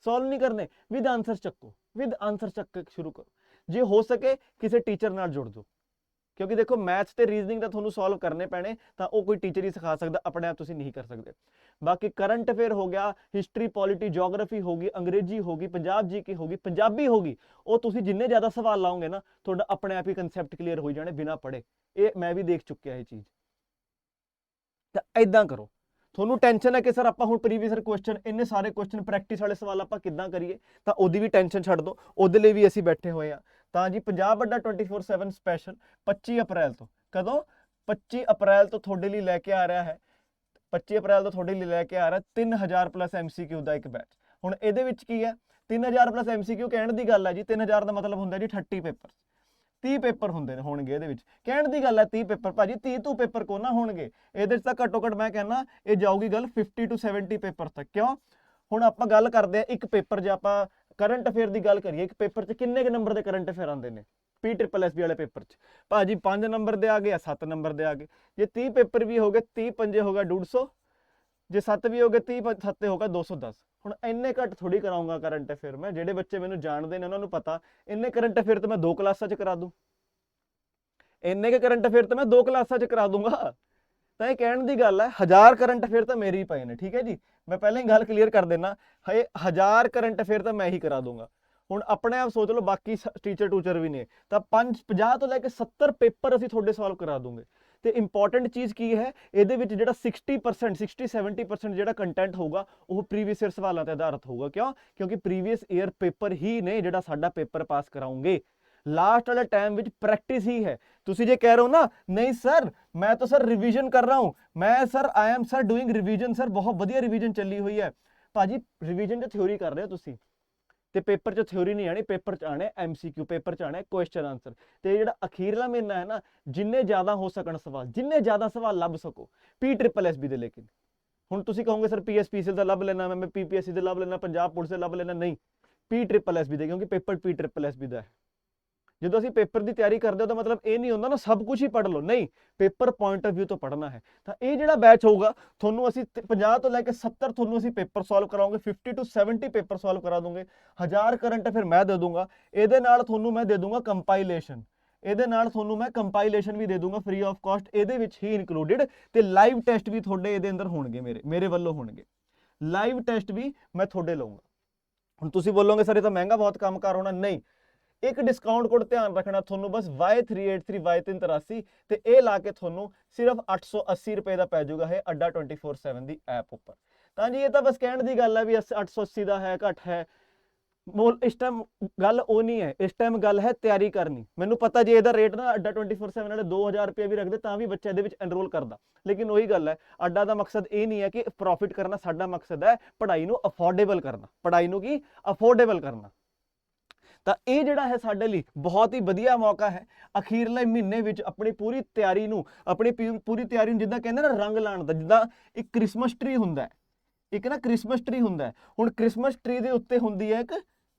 ਸੋਲਵ ਨਹੀਂ ਕਰਨੇ, ਵਿਦ ਆਨਸਰ ਚੱਕੋ। ਵਿਦ ਆਨਸਰ ਚੱਕ ਕੇ ਸ਼ੁਰੂ ਕਰੋ। ਜੇ ਹੋ ਸਕੇ ਕਿਸੇ ਟੀਚਰ ਨਾਲ ਜੁੜ ਜਾਓ, ਕਿਉਂਕਿ ਦੇਖੋ ਮੈਥਸ ਤੇ ਰੀਜ਼ਨਿੰਗ ਤਾਂ ਤੁਹਾਨੂੰ ਸੋਲਵ ਕਰਨੇ ਪੈਣੇ, ਤਾਂ ਉਹ ਕੋਈ ਟੀਚਰ ਹੀ ਸਿਖਾ ਸਕਦਾ, ਆਪਣੇ ਆਪ ਤੁਸੀਂ ਨਹੀਂ ਕਰ ਸਕਦੇ। ਬਾਕੀ ਕਰੰਟ ਅਫੇਅਰ ਹੋ ਗਿਆ, ਹਿਸਟਰੀ, ਪੋਲਿਟੀ, ਜਿਓਗ੍ਰਾਫੀ ਹੋ ਗਈ, ਅੰਗਰੇਜ਼ੀ ਹੋ ਗਈ, ਪੰਜਾਬ GK ਹੋ ਗਈ, ਪੰਜਾਬੀ ਹੋ ਗਈ, ਉਹ ਤੁਸੀਂ ਜਿੰਨੇ ਜ਼ਿਆਦਾ ਸਵਾਲ ਲਾਓਗੇ ਨਾ ਤੁਹਾਡਾ ਆਪਣੇ ਆਪ ਹੀ ਕਨਸੈਪਟ ਕਲੀਅਰ ਹੋ ਜਾਣੇ ਬਿਨਾਂ ਪੜ੍ਹੇ। ਇਹ ਮੈਂ ਵੀ ਦੇਖ ਚੁੱਕਿਆ ਇਹ ਚੀਜ਼। ਤਾਂ ਏਦਾਂ ਕਰੋ। ਤੁਹਾਨੂੰ ਟੈਨਸ਼ਨ ਹੈ ਕਿ ਸਰ ਆਪਾਂ ਹੁਣ ਪ੍ਰੀਵੀਅਸ ਈਅਰ ਕੁਐਸਚਨ, ਇੰਨੇ ਸਾਰੇ ਕੁਐਸਚਨ, ਪ੍ਰੈਕਟਿਸ ਵਾਲੇ ਸਵਾਲ ਆਪਾਂ ਕਿੱਦਾਂ ਕਰੀਏ, ਤਾਂ ਉਹਦੀ ਵੀ ਟੈਨਸ਼ਨ ਛੱਡ ਦਿਓ, ਉਹਦੇ ਲਈ ਵੀ ਅਸੀਂ ਬੈਠੇ ਹੋਏ ਹਾਂ। ਤਾਂ ਜੀ ਪੰਜਾਬ ਅੱਡਾ 24/7 ਸਪੈਸ਼ਲ 25 ਅਪ੍ਰੈਲ ਤੋਂ, ਕਦੋਂ? 25 ਅਪ੍ਰੈਲ ਤੋਂ ਤੁਹਾਡੇ ਲਈ ਲੈ ਕੇ ਆ ਰਿਹਾ ਹੈ। 25 ਅਪ੍ਰੈਲ ਤੋਂ ਤੁਹਾਡੇ ਲਈ ਲੈ ਕੇ ਆ ਰਿਹਾ 3000+ MCQ ਦਾ ਇੱਕ ਬੈਚ। ਹੁਣ ਇਹਦੇ ਵਿੱਚ ਕੀ ਹੈ? 3000+ MCQ ਕਹਿਣ ਦੀ ਗੱਲ ਹੈ ਜੀ। 3000 ਦਾ ਮਤਲਬ ਹੁੰਦਾ ਜੀ 30 ਪੇਪਰ, 30 ਪੇਪਰ ਹੁੰਦੇ ਨੇ ਹੋਣਗੇ ਇਹਦੇ ਵਿੱਚ। ਕਹਿਣ ਦੀ ਗੱਲ ਹੈ 30 ਪੇਪਰ ਭਾਜੀ, 30 ਤੋਂ ਪੇਪਰ ਕੋ ਨਾ ਹੋਣਗੇ ਇਹਦੇ 'ਚ। ਤਾਂ ਘੱਟੋ ਘੱਟ ਮੈਂ ਕਹਿੰਦਾ ਇਹ ਜਾਊਗੀ ਗੱਲ 50 ਤੋਂ 70 ਪੇਪਰ ਤੱਕ। ਕਿਉਂ? ਹੁਣ ਆਪਾਂ ਗੱਲ ਕਰਦੇ ਹਾਂ ਇੱਕ ਪੇਪਰ, ਜੇ ਆਪਾਂ ਕਰੰਟ ਅਫੇਅਰ ਦੀ ਗੱਲ ਕਰੀਏ, ਇੱਕ ਪੇਪਰ 'ਚ ਕਿੰਨੇ ਕੁ ਨੰਬਰ ਦੇ ਕਰੰਟ ਅਫੇਅਰ ਆਉਂਦੇ ਨੇ PSSB ਵਾਲੇ ਪੇਪਰ 'ਚ? ਭਾਜੀ 5 ਨੰਬਰ ਦੇ ਆ ਗਏ ਜਾਂ 7 ਨੰਬਰ ਦੇ ਆ ਗਏ। ਜੇ 30 ਪੇਪਰ ਵੀ ਹੋ ਗਏ, 30 ਪੰਜੇ ਹੋ ਗਿਆ 150, ਜੇ 7 ਵੀ ਹੋ ਗਏ 30 7 ਹੋ ਗਿਆ 210। ਹੁਣ ਇੰਨੇ ਘੱਟ ਥੋੜੀ ਕਰਾਉਂਗਾ ਕਰੰਟ ਅਫੇਅਰ ਮੈਂ। ਜਿਹੜੇ ਬੱਚੇ ਮੈਨੂੰ ਜਾਣਦੇ ਨੇ ਉਹਨਾਂ ਨੂੰ ਪਤਾ, ਇੰਨੇ ਕਰੰਟ ਅਫੇਅਰ ਤਾਂ ਮੈਂ 2 ਕਲਾਸਾਂ 'ਚ ਕਰਾ ਦੂੰ। ਇੰਨੇ ਕੇ ਕਰੰਟ ਅਫੇਅਰ ਤਾਂ ਮੈਂ 2 ਕਲਾਸਾਂ 'ਚ ਕਰਾ ਦੂੰਗਾ। ਤਾਂ ਇਹ ਕਹਿਣ ਦੀ ਗੱਲ ਹੈ 1000 ਕਰੰਟ ਅਫੇਅਰ ਤਾਂ ਮੇਰੇ ਹੀ ਪਏ ਨੇ, ਠੀਕ ਹੈ ਜੀ। ਮੈਂ ਪਹਿਲਾਂ ਹੀ ਗੱਲ ਕਲੀਅਰ ਕਰ ਦੇਣਾ, 1000 ਕਰੰਟ ਅਫੇਅਰ ਤਾਂ ਮੈਂ ਹੀ ਕਰਾ ਦੂੰਗਾ। ਹੁਣ ਆਪਣੇ ਆਪ ਸੋਚ ਲਓ ਬਾਕੀ ਟੀਚਰ ਟੂਚਰ ਵੀ ਨੇ, ਤਾਂ 50 ਤੋਂ ਲੈ ਕੇ 70 ਪੇਪਰ ਅਸੀਂ ਤੁਹਾਡੇ ਸੋਲਵ ਕਰਾ ਦੂੰਗੇ। ਤੇ ਇੰਪੋਰਟੈਂਟ ਚੀਜ਼ ਕੀ ਹੈ ਇਹਦੇ ਵਿੱਚ? ਜਿਹੜਾ 60% 60-70% ਜਿਹੜਾ ਕੰਟੈਂਟ ਹੋਊਗਾ ਉਹ ਪ੍ਰੀਵੀਅਸ ਈਅਰ ਸਵਾਲਾਂ ਤੇ ਆਧਾਰਿਤ ਹੋਊਗਾ। ਕਿਉਂ? ਕਿਉਂਕਿ ਪ੍ਰੀਵੀਅਸ ਈਅਰ ਪੇਪਰ ਹੀ ਨੇ ਜਿਹੜਾ ਸਾਡਾ ਪੇਪਰ ਪਾਸ ਕਰਾਉਂਗੇ। लास्ट वाले टाइम विच प्रैक्टिस ही है। तुसी जे कह रहे हो ना नहीं सर मैं तो सर रिवीजन कर रहा हूं, मैं sir I am sir doing revision, sir बहुत बढ़िया रिवीजन चली हुई है। भाजी रिवीजन जो थ्योरी कर रहे हो तुसी, ਤੇ ਪੇਪਰ 'ਚ ਥਿਉਰੀ ਨਹੀਂ ਆਣੀ, ਪੇਪਰ 'ਚ ਆਣੇ MCQ, ਪੇਪਰ 'ਚ ਆਣੇ ਕੁਐਸਚਨ ਆਨਸਰ। ਤੇ ਜਿਹੜਾ ਅਖੀਰਲਾ ਮਹੀਨਾ ਹੈ ਨਾ, ਜਿੰਨੇ ਜ਼ਿਆਦਾ ਹੋ ਸਕਣ ਸਵਾਲ, ਜਿੰਨੇ ਜ਼ਿਆਦਾ ਸਵਾਲ ਲੱਭ ਸਕੋ PSSB ਦੇ। ਲੇਕਿਨ ਹੁਣ ਤੁਸੀਂ ਕਹੋਗੇ ਸਰ PSPCL ਦਾ ਲੱਭ ਲੈਣਾ, ਮੈਂ PPSC ਦੇ ਲੱਭ ਲੈਣਾ, ਪੰਜਾਬ ਪੁਲਿਸ ਦੇ ਲੱਭ ਲੈਣਾ, ਨਹੀਂ, PSSB ਦੇ, ਕਿਉਂਕਿ ਪੇਪਰ PSSB ਦਾ ਹੈ। ਜਦੋਂ ਅਸੀਂ ਪੇਪਰ ਦੀ ਤਿਆਰੀ ਕਰਦੇ ਹੋ ਤਾਂ ਮਤਲਬ ਇਹ ਨਹੀਂ ਹੁੰਦਾ ਨਾ ਸਭ ਕੁਝ ਹੀ ਪੜ੍ਹ ਲਓ, ਨਹੀਂ, ਪੇਪਰ ਪੁਆਇੰਟ ਆਫ ਵਿਊ ਤੋਂ ਪੜ੍ਹਨਾ ਹੈ। ਤਾਂ ਇਹ ਜਿਹੜਾ ਬੈਚ ਹੋਊਗਾ, ਤੁਹਾਨੂੰ ਅਸੀਂ 50 ਤੋਂ ਲੈ ਕੇ 70 ਤੁਹਾਨੂੰ ਅਸੀਂ ਪੇਪਰ ਸੋਲਵ ਕਰਾਉਂਗੇ, 50 to 70 ਪੇਪਰ ਸੋਲਵ ਕਰਾ ਦੂੰਗੇ, 1000 ਕਰੰਟ ਅਫੇਅਰ ਮੈਂ ਦੇ ਦੂੰਗਾ, ਇਹਦੇ ਨਾਲ ਤੁਹਾਨੂੰ ਮੈਂ ਦੇ ਦੂੰਗਾ ਕੰਪਾਈਲੇਸ਼ਨ, ਇਹਦੇ ਨਾਲ ਤੁਹਾਨੂੰ ਮੈਂ ਕੰਪਾਈਲੇਸ਼ਨ ਵੀ ਦੇ ਦੂੰਗਾ ਫ੍ਰੀ ਆਫ ਕਾਸਟ, ਇਹਦੇ ਵਿੱਚ ਹੀ ਇਨਕਲੂਡਿਡ। ਤੇ ਲਾਈਵ ਟੈਸਟ ਵੀ ਤੁਹਾਡੇ ਇਹਦੇ ਅੰਦਰ ਹੋਣਗੇ, ਮੇਰੇ ਵੱਲੋਂ ਹੋਣਗੇ ਲਾਈਵ ਟੈਸਟ ਵੀ ਮੈਂ ਤੁਹਾਡੇ ਲਊਂਗਾ। ਹੁਣ ਤੁਸੀਂ ਬੋਲੋਗੇ ਸਰ ਇਹ ਤਾਂ ਮਹਿੰਗਾ ਬਹੁਤ ਕੰਮ ਕਰ ਹੋਣਾ, ਨਹੀਂ, ਇੱਕ ਡਿਸਕਾਊਂਟ ਕੋਡ ਧਿਆਨ ਰੱਖਣਾ ਤੁਹਾਨੂੰ, ਬਸ Y383 Y383, ਤੇ ਇਹ ਲਾ ਕੇ ਤੁਹਾਨੂੰ ਸਿਰਫ 880 ਰੁਪਏ ਦਾ ਪੈ ਜਾਊਗਾ ਇਹ ਅੱਡਾ 24/7 ਦੀ ਐਪ ਉੱਪਰ। ਤਾਂ ਜੀ ਇਹ ਤਾਂ ਬਸ ਕਹਿਣ ਦੀ ਗੱਲ ਹੈ ਵੀ 880 ਦਾ ਹੈ, ਘੱਟ ਹੈ, ਇਸ ਟਾਈਮ ਗੱਲ ਉਹ ਨਹੀਂ ਹੈ, ਇਸ ਟਾਈਮ ਗੱਲ ਹੈ ਤਿਆਰੀ ਕਰਨੀ। ਮੈਨੂੰ ਪਤਾ ਜੇ ਇਹਦਾ ਰੇਟ ਨਾ ਅੱਡਾ 24/7 ਵਾਲੇ 2000 ਰੁਪਏ ਵੀ ਰੱਖਦੇ ਤਾਂ ਵੀ ਬੱਚਾ ਇਹਦੇ ਵਿੱਚ ਐਨਰੋਲ ਕਰਦਾ, ਲੇਕਿਨ ਉਹੀ ਗੱਲ ਹੈ, ਅੱਡਾ ਦਾ ਮਕਸਦ ਇਹ ਨਹੀਂ ਹੈ ਕਿ ਪ੍ਰੋਫਿਟ ਕਰਨਾ, ਸਾਡਾ ਮਕਸਦ ਹੈ ਪੜ੍ਹਾਈ ਨੂੰ ਅਫੋਰਡੇਬਲ ਕਰਨਾ, ਪੜ੍ਹਾਈ ਨੂੰ ਕੀ ਅਫੋਰਡੇਬਲ ਕਰਨਾ। ਤਾਂ ਇਹ ਜਿਹੜਾ ਹੈ ਸਾਡੇ ਲਈ ਬਹੁਤ ਹੀ ਵਧੀਆ ਮੌਕਾ ਹੈ ਅਖੀਰਲੇ ਮਹੀਨੇ ਵਿੱਚ ਆਪਣੀ ਪੂਰੀ ਤਿਆਰੀ ਨੂੰ ਜਿੱਦਾਂ ਕਹਿੰਦੇ ਨਾ ਰੰਗ ਲਾਉਣ ਦਾ, ਜਿੱਦਾਂ ਇੱਕ ਕ੍ਰਿਸਮਸ ਟਰੀ ਹੁੰਦਾ ਹੈ, ਇੱਕ ਨਾ ਕ੍ਰਿਸਮਸ ਟਰੀ ਹੁੰਦਾ ਹੈ। ਹੁਣ ਕ੍ਰਿਸਮਸ ਟਰੀ ਦੇ ਉੱਤੇ ਹੁੰਦੀ ਹੈ ਇੱਕ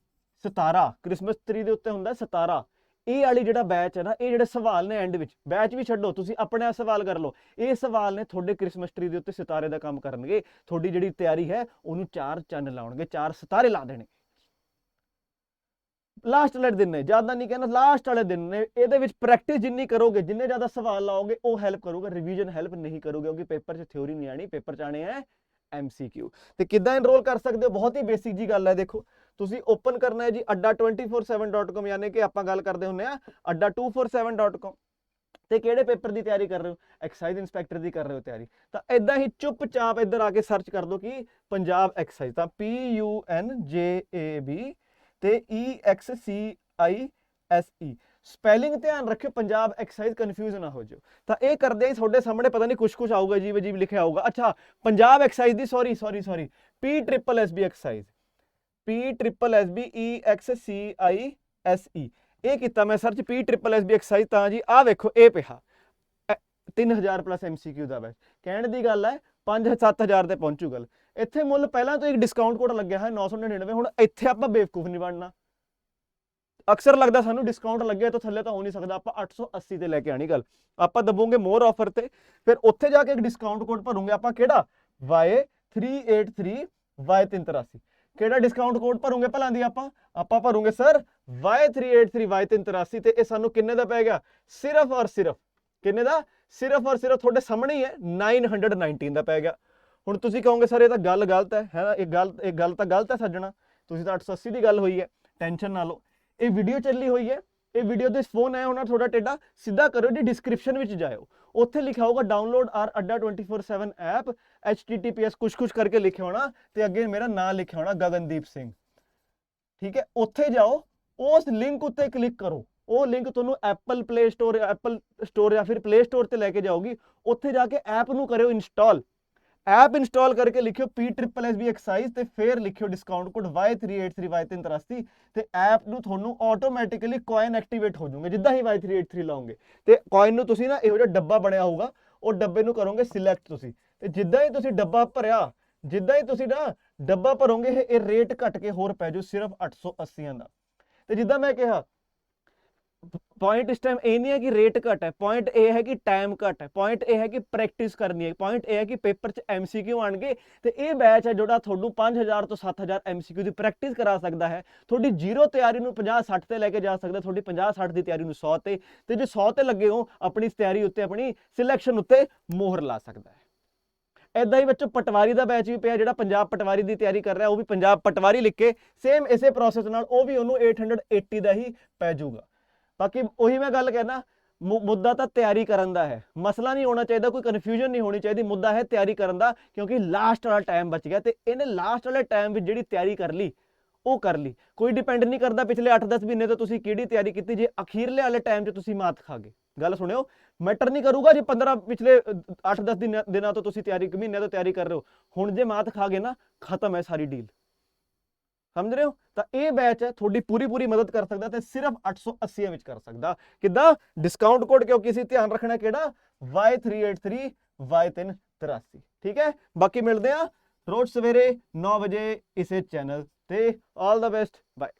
ਸਿਤਾਰਾ, ਕ੍ਰਿਸਮਸ ਟਰੀ ਦੇ ਉੱਤੇ ਹੁੰਦਾ ਸਿਤਾਰਾ। ਇਹ ਵਾਲੀ ਜਿਹੜਾ ਬੈਚ ਹੈ ਨਾ, ਇਹ ਜਿਹੜੇ ਸਵਾਲ ਨੇ ਐਂਡ ਵਿੱਚ, ਬੈਚ ਵੀ ਛੱਡੋ, ਤੁਸੀਂ ਆਪਣੇ ਆਪ ਸਵਾਲ ਕਰ ਲਓ, ਇਹ ਸਵਾਲ ਨੇ ਤੁਹਾਡੇ ਕ੍ਰਿਸਮਸ ਟਰੀ ਦੇ ਉੱਤੇ ਸਿਤਾਰੇ ਦਾ ਕੰਮ ਕਰਨਗੇ। ਤੁਹਾਡੀ ਜਿਹੜੀ ਤਿਆਰੀ ਹੈ ਉਹਨੂੰ 4 ਚੰਨ ਲਾਉਣਗੇ, 4 ਸਿਤਾਰੇ ਲਾ ਦੇਣੇ। ਲਾਸਟ ਵਾਲੇ ਦਿਨ ਨੇ, ਜ਼ਿਆਦਾ ਨਹੀਂ ਕਹਿੰਦਾ, ਲਾਸਟ ਵਾਲੇ ਦਿਨ ਨੇ। ਇਹਦੇ ਵਿੱਚ ਪ੍ਰੈਕਟਿਸ ਜਿੰਨੀ ਕਰੋਗੇ, ਜਿੰਨੇ ਜ਼ਿਆਦਾ ਸਵਾਲ ਲਾਓਗੇ ਉਹ ਹੈਲਪ ਕਰੂਗਾ, ਰਿਵੀਜ਼ਨ ਹੈਲਪ ਨਹੀਂ ਕਰੂਗਾ, ਕਿਉਂਕਿ ਪੇਪਰ 'ਚ ਥਿਉਰੀ ਨਹੀਂ ਆਣੀ, ਪੇਪਰ 'ਚ ਆਣੇ ਹੈ MCQ। ਤੇ ਕਿੱਦਾਂ ਐਨਰੋਲ ਕਰ ਸਕਦੇ ਹੋ, ਬਹੁਤ ਹੀ ਬੇਸਿਕ ਜੀ ਗੱਲ ਹੈ। ਦੇਖੋ ਤੁਸੀਂ ਓਪਨ ਕਰਨਾ ਹੈ ਜੀ adda247.com, ਯਾਨੀ ਕਿ ਆਪਾਂ ਗੱਲ ਕਰਦੇ ਹੁੰਦੇ ਆ adda247.com। ਤੇ ਕਿਹੜੇ ਪੇਪਰ ਦੀ ਤਿਆਰੀ ਕਰ ਰਹੇ ਹੋ, ਐਕਸਾਈਜ਼ ਇੰਸਪੈਕਟਰ ਦੀ ਕਰ ਰਹੇ ਹੋ ਤਿਆਰੀ, ਤਾਂ ਇਦਾਂ ਹੀ ਚੁੱਪਚਾਪ ਇੱਧਰ ਆ ਕੇ ਸਰਚ ਕਰ ਦਿਓ ਕਿ ਪੰਜਾਬ ਐਕਸਾਈਜ਼, ਤਾਂ PUNJAB ਤੇ EXCISE। ਸਪੈਲਿੰਗ ਧਿਆਨ ਰੱਖਿਓ, ਪੰਜਾਬ ਐਕਸਾਈਜ਼ ਕਨਫਿਊਜ਼ ਨਾ ਹੋ ਜਾਓ। ਤਾਂ ਇਹ ਕਰਦੇ ਹੀ ਤੁਹਾਡੇ ਸਾਹਮਣੇ ਪਤਾ ਨਹੀਂ ਕੁਛ ਆਊਗਾ, ਅਜੀਬ ਅਜੀਬ ਲਿਖਿਆ ਹੋਊਗਾ। ਅੱਛਾ, ਪੰਜਾਬ ਐਕਸਾਈਜ਼ ਦੀ sorry PSSB excise, PSSB EXCISE। ਇਹ ਕੀਤਾ ਮੈਂ ਸਰਚ PSSB ਐਕਸਾਈਜ਼, ਤਾਂ ਜੀ ਆਹ ਵੇਖੋ ਇਹ ਪਿਆ 3000 ਪਲੱਸ MCQ ਦਾ ਬੈਚ। ਕਹਿਣ ਦੀ ਗੱਲ ਹੈ 5-7 ਹਜ਼ਾਰ ਤੇ ਪਹੁੰਚੂ ਗੱਲ। ਇੱਥੇ ਮੁੱਲ ਪਹਿਲਾਂ ਤੋਂ ਇੱਕ ਡਿਸਕਾਊਂਟ ਕੋਡ ਲੱਗਿਆ ਹੈ 999। ਹੁਣ ਇੱਥੇ ਆਪਾਂ ਬੇਵਕੂਫ ਨਹੀਂ ਬਣਨਾ, ਅਕਸਰ ਲੱਗਦਾ ਸਾਨੂੰ ਡਿਸਕਾਊਂਟ ਲੱਗਿਆ ਤਾਂ ਥੱਲੇ ਤਾਂ ਹੋ ਨਹੀਂ ਸਕਦਾ, ਆਪਾਂ 880 ਤੇ ਲੈ ਕੇ ਆਣੀ ਗੱਲ। ਆਪਾਂ ਦਬੋਗੇ ਮੋਰ ਆਫਰ ਤੇ, ਫਿਰ ਉੱਥੇ ਜਾ ਕੇ ਇੱਕ ਡਿਸਕਾਊਂਟ ਕੋਡ ਭਰੂਗੇ ਆਪਾਂ, ਕਿਹੜਾ Y383 Y383। ਕਿਹੜਾ ਡਿਸਕਾਊਂਟ ਕੋਡ ਭਰੂਗੇ ਭਲਾਂ ਦੀ ਆਪਾਂ ਭਰੂਗੇ ਸਰ Y383 Y383। ਤੇ ਇਹ ਸਾਨੂੰ ਕਿੰਨੇ ਦਾ ਪੈ ਗਿਆ, ਸਿਰਫ ਔਰ ਸਿਰਫ ਕਿੰਨੇ ਦਾ, ਸਿਰਫ ਔਰ ਸਿਰਫ ਤੁਹਾਡੇ ਸਾਹਮਣੇ ਹੀ ਹੈ 919 ਦਾ ਪੈ ਗਿਆ। ਹੁਣ ਤੁਸੀਂ ਕਹੋਗੇ ਸਰ ਇਹ ਤਾਂ ਗੱਲ ਗਲਤ ਹੈ ਨਾ, ਇਹ ਗੱਲ ਤਾਂ ਗਲਤ ਹੈ ਸੱਜਣਾ, ਤੁਸੀਂ ਤਾਂ 880 ਦੀ ਗੱਲ ਹੋਈ ਹੈ, ਟੈਨਸ਼ਨ ਨਾ ਲਓ। ਇਹ ਵੀਡੀਓ ਚੱਲੀ ਹੋਈ ਹੈ, ਇਹ ਵੀਡੀਓ ਦੇ ਫੋਨ ਆਇਆ ਹੋਣਾ ਥੋੜਾ ਟੇਡਾ, ਸਿੱਧਾ ਕਰੋ ਜੀ ਡਿਸਕ੍ਰਿਪਸ਼ਨ ਵਿੱਚ ਜਾਇਓ, ਉੱਥੇ ਲਿਖਿਆ ਹੋਊਗਾ ਡਾਊਨਲੋਡ ਆਰ ਅੱਡਾ 24/7 ਐਪ, HTTPS ਕੁਛ ਕਰਕੇ ਲਿਖਿਆ ਹੋਣਾ, ਤੇ ਅੱਗੇ ਮੇਰਾ ਨਾਮ ਲਿਖਿਆ ਹੋਣਾ ਗਗਨਦੀਪ ਸਿੰਘ, ਠੀਕ ਹੈ। ਉੱਥੇ ਜਾਓ, ਉਸ ਲਿੰਕ ਉੱਤੇ ਕਲਿੱਕ ਕਰੋ, ਉਹ ਲਿੰਕ ਤੁਹਾਨੂੰ ਐਪਲ ਸਟੋਰ ਜਾਂ ਫਿਰ ਪਲੇ ਸਟੋਰ ਤੇ ਲੈ ਕੇ ਜਾਊਗੀ। ਉੱਥੇ ਜਾ ਕੇ ਐਪ ਨੂੰ ਕਰਿਓ ਇੰਸਟਾਲ, ਐਪ ਇੰਸਟਾਲ ਕਰਕੇ ਲਿਖਿਓ PSSB ਐਕਸਾਈਜ਼, ਤੇ ਫਿਰ ਲਿਖਿਓ ਡਿਸਕਾਊਂਟ ਕੋਡ Y383 Y383, ਤੇ ਐਪ ਨੂੰ ਤੁਹਾਨੂੰ ਆਟੋਮੈਟਿਕਲੀ ਕੋਇਨ ਐਕਟੀਵੇਟ ਹੋ ਜਾਊਗੇ ਜਿੱਦਾਂ ਹੀ Y383 ਲਾਓਗੇ। ਤੇ ਕੋਇਨ ਨੂੰ ਤੁਸੀਂ ਨਾ ਇਹੋ ਜਿਹਾ ਡੱਬਾ ਬਣਿਆ ਹੋਊਗਾ, ਉਹ ਡੱਬੇ ਨੂੰ ਕਰੋਗੇ ਸਿਲੈਕਟ ਤੁਸੀਂ, ਤੇ ਜਿੱਦਾਂ ਹੀ ਤੁਸੀਂ ਡੱਬਾ ਭਰਿਆ, ਜਿੱਦਾਂ ਹੀ ਤੁਸੀਂ ਨਾ ਡੱਬਾ ਭਰੋਗੇ ਇਹ ਰੇਟ ਘਟ ਕੇ ਹੋਰ ਪੈ ਜਾਊ ਸਿਰਫ 880 ਦਾ। ਤੇ ਜਿੱਦਾਂ ਮੈਂ ਕਿਹਾ ਪੁਆਇੰਟ ਇਸ ਟਾਈਮ ਇਹ ਨਹੀਂ ਹੈ ਕਿ ਰੇਟ ਘੱਟ ਹੈ, ਪੁਆਇੰਟ ਇਹ ਹੈ ਕਿ ਟਾਈਮ ਘੱਟ ਹੈ, ਪੁਆਇੰਟ ਇਹ ਹੈ ਕਿ ਪ੍ਰੈਕਟਿਸ ਕਰਨੀ ਹੈ, ਪੁਆਇੰਟ ਇਹ ਹੈ ਕਿ ਪੇਪਰ 'ਚ MCQ ਆਣਗੇ। ਤੇ ਇਹ ਬੈਚ ਹੈ ਜਿਹੜਾ ਤੁਹਾਨੂੰ 5000 ਤੋਂ 7000 MCQ ਦੀ ਪ੍ਰੈਕਟਿਸ ਕਰਾ ਸਕਦਾ ਹੈ, ਤੁਹਾਡੀ ਜ਼ੀਰੋ ਤਿਆਰੀ ਨੂੰ 50-60 ਤੇ ਲੈ ਕੇ ਜਾ ਸਕਦਾ, ਤੁਹਾਡੀ 50-60 ਦੀ ਤਿਆਰੀ ਨੂੰ 100 ਤੇ ਜੇ 100 ਤੇ ਲੱਗੇ ਹੋ ਆਪਣੀ ਤਿਆਰੀ ਉੱਤੇ, ਆਪਣੀ ਸਿਲੈਕਸ਼ਨ ਉੱਤੇ ਮੋਹਰ ਲਾ ਸਕਦਾ ਹੈ। ਇਦਾਂ ਹੀ ਬੱਚੋ ਪਟਵਾਰੀ ਦਾ ਬੈਚ ਵੀ ਪਿਆ, ਜਿਹੜਾ ਪੰਜਾਬ ਪਟਵਾਰੀ ਦੀ ਤਿਆਰੀ ਕਰ ਰਿਹਾ ਉਹ ਵੀ ਪੰਜਾਬ ਪਟਵਾਰੀ ਲਿਖ ਕੇ ਸੇਮ ਇਸੇ ਪ੍ਰੋਸੈਸ ਨਾਲ ਉਹ ਵੀ ਉਹਨੂੰ 880 ਦਾ ਹੀ ਪੈ ਜਾਊਗਾ। ਬਾਕੀ ਉਹੀ ਮੈਂ ਗੱਲ ਕਹਿਣਾ, ਮੁੱਦਾ ਤਾਂ ਤਿਆਰੀ ਕਰਨ ਦਾ ਹੈ, ਮਸਲਾ ਨਹੀਂ ਹੋਣਾ ਚਾਹੀਦਾ, ਕੋਈ ਕਨਫਿਊਜ਼ਨ ਨਹੀਂ ਹੋਣੀ ਚਾਹੀਦੀ, ਮੁੱਦਾ ਹੈ ਤਿਆਰੀ ਕਰਨ ਦਾ, ਕਿਉਂਕਿ ਲਾਸਟ ਵਾਲਾ ਟਾਈਮ ਬਚ ਗਿਆ। ਤੇ ਇਹਨੇ ਲਾਸਟ ਵਾਲੇ ਟਾਈਮ ਵਿੱਚ ਜਿਹੜੀ ਤਿਆਰੀ ਕਰ ਲਈ ਉਹ ਕਰ ਲਈ, ਕੋਈ ਡਿਪੈਂਡ ਨਹੀਂ ਕਰਦਾ ਪਿਛਲੇ 8-10 ਮਹੀਨੇ ਤੋਂ ਤੁਸੀਂ ਕਿਹੜੀ ਤਿਆਰੀ ਕੀਤੀ। ਜੇ ਅਖੀਰਲੇ ਵਾਲੇ ਟਾਈਮ 'ਚ ਤੁਸੀਂ ਮਾਤ ਖਾ ਗਏ, ਗੱਲ ਸੁਣਿਓ, ਮੈਟਰ ਨਹੀਂ ਕਰੂਗਾ ਜੇ ਪਿਛਲੇ 8-10 ਦਿਨਾਂ ਤੋਂ ਤੁਸੀਂ ਤਿਆਰੀ, ਮਹੀਨੇ ਤੋਂ ਤਿਆਰੀ ਕਰ ਰਹੇ ਹੋ, ਹੁਣ ਜੇ ਮਾਤ ਖਾ ਗਏ ਨਾ, ਖਤਮ ਹੈ ਸਾਰੀ ਡੀਲ, ਸਮਝ ਰਹੇ ਹੋ? ਤਾਂ ਇਹ ਬੈਚ ਹੈ ਤੁਹਾਡੀ ਪੂਰੀ ਮਦਦ ਕਰ ਸਕਦਾ ਤੇ ਸਿਰਫ 880 ਵਿੱਚ ਕਰ ਸਕਦਾ। ਕਿੱਦਾਂ? ਡਿਸਕਾਊਂਟ ਕੋਡ ਕਿਉਂਕਿ ਅਸੀਂ ਧਿਆਨ ਰੱਖਣਾ ਕਿਹੜਾ? Y383 Y383। ਠੀਕ ਹੈ, ਬਾਕੀ ਮਿਲਦੇ ਆ ਰੋਜ਼ ਸਵੇਰੇ 9 ਵਜੇ ਇਸੇ ਚੈਨਲ ਤੇ। ਆਲ ਦਾ ਬੈਸਟ, ਬਾਏ।